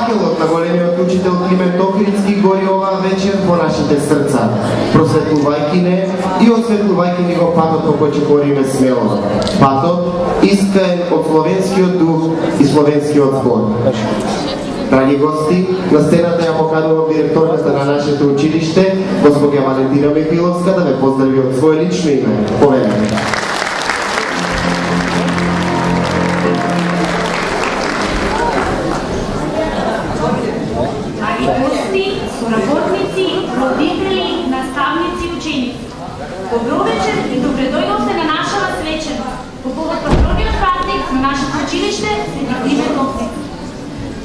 факелот на големиот учител Климент Охридски гори оваа вечер во нашите срца, просветлувајќи не и осветлувајќи ни го патот по кој ќе бориме смело. Патот искаен од словенскиот дух и словенскиот збор. Драги гости, на сцената ја поканувам директорката на нашето училиште, госпоѓа Валентина Михиловска, да ме поздрави од своје лично име. Повелете. Добро вечер и добре дојдовте на нашава свеченост по повод патрониот празник на нашето училиште Свети Климент Охридски.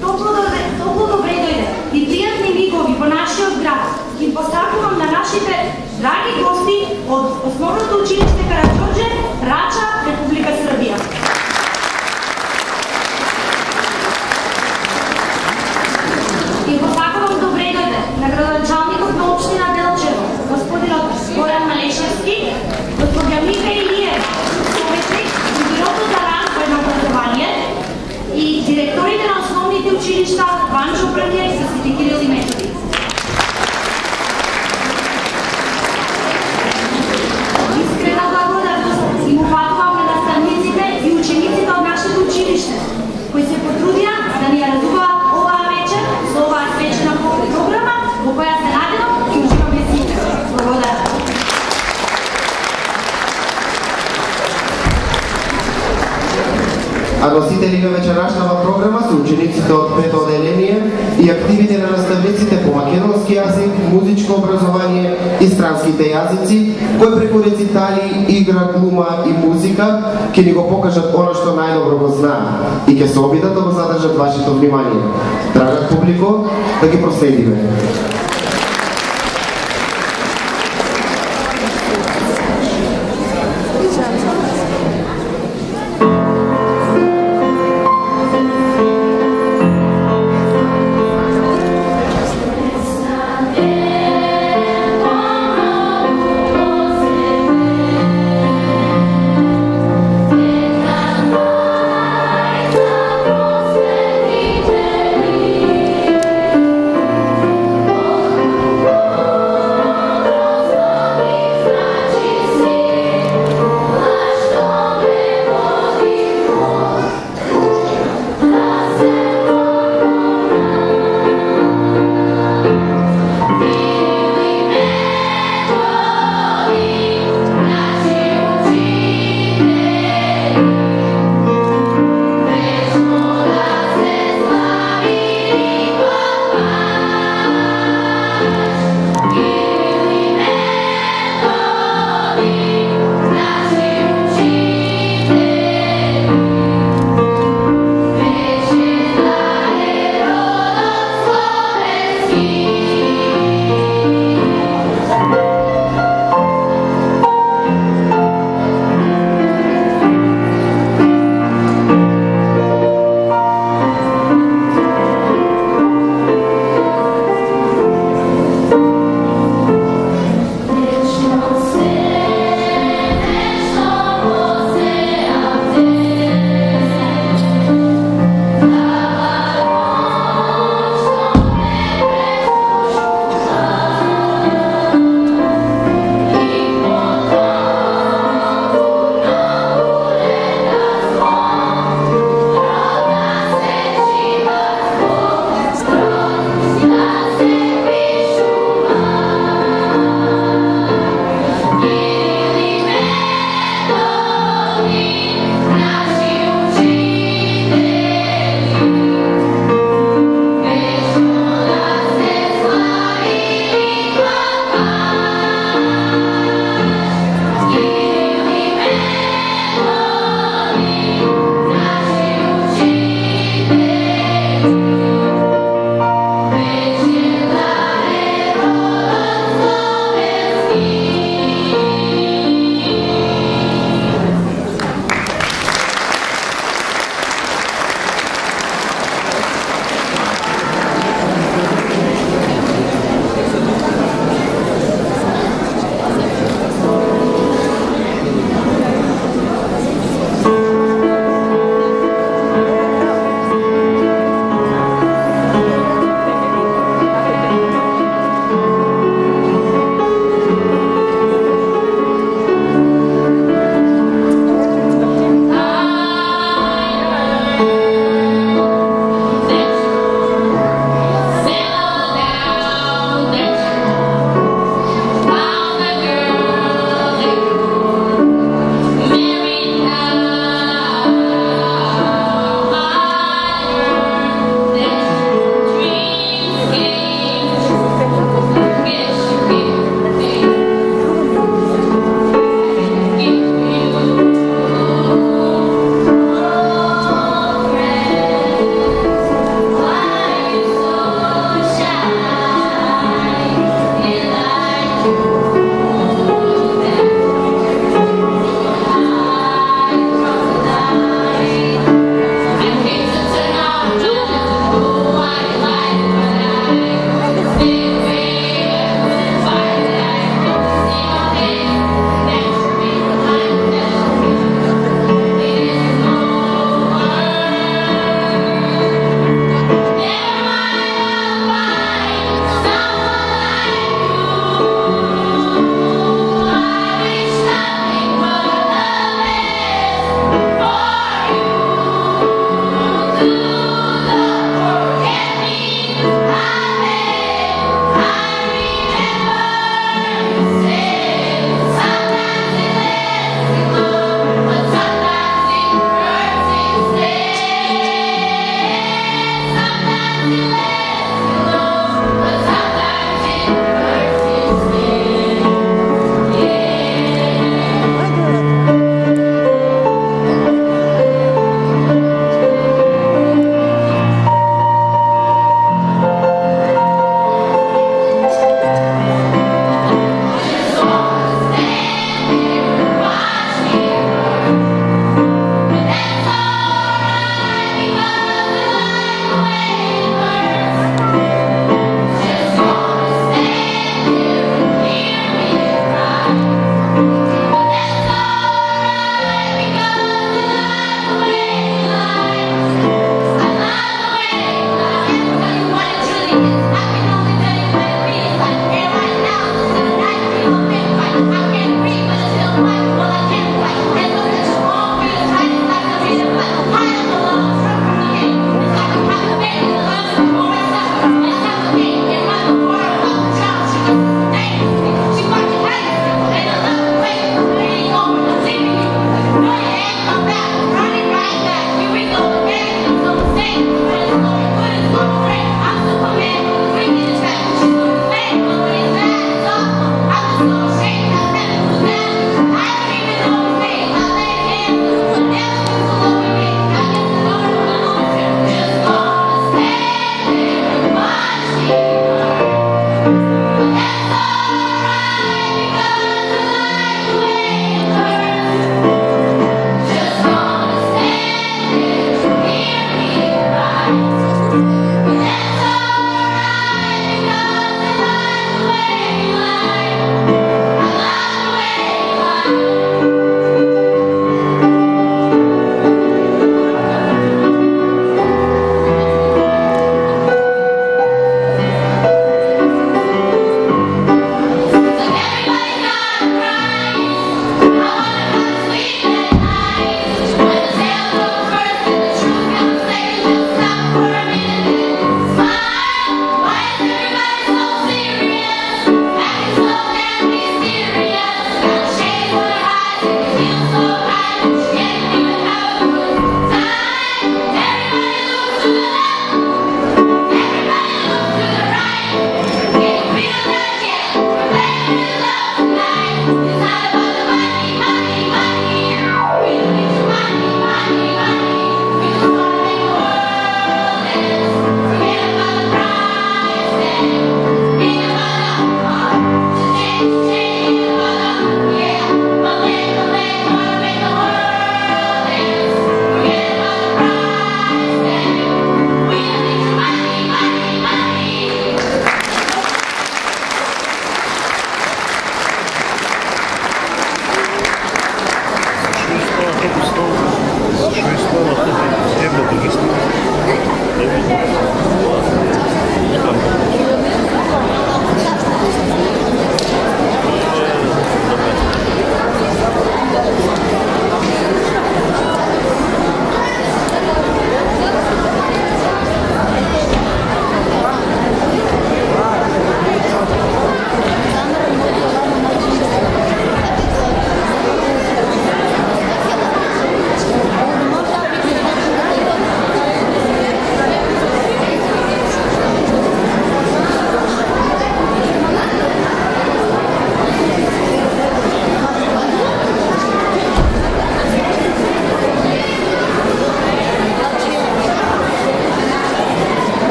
Топло добре дојде и пријатни мигови во нашиот град ги посакувам на нашите драги гости од Основното училиште Караѓорđe, Рача, Република Србија. И посакувам добре дојде на градоначалникот на општина Делчево, господинот Гојан Малешевски, господја Мика Илиева, советник во Бирото за развој на образование и директорите на основните училишта Ванчо Прња и Свети Кирил и Методи. Искрена благодарност им упатувам на наставниците и учениците од нашето училиште, кои се потрудија да ни ја радуваат оваа вечер со оваа свечена програма во која се надевам и уживаме сите. Благодарам. А носители на вечерашната програма се учениците од пето одделение и активите на наставниците по македонски јазик, музичко образование и странските јазици, кои преку рецитали, игра, глума и музика ќе ни го покажат оно што најдобро го знаат и ќе се обидат да го задржат вашето внимание. Драга публико, да ги проследиме. Oh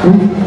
Ух!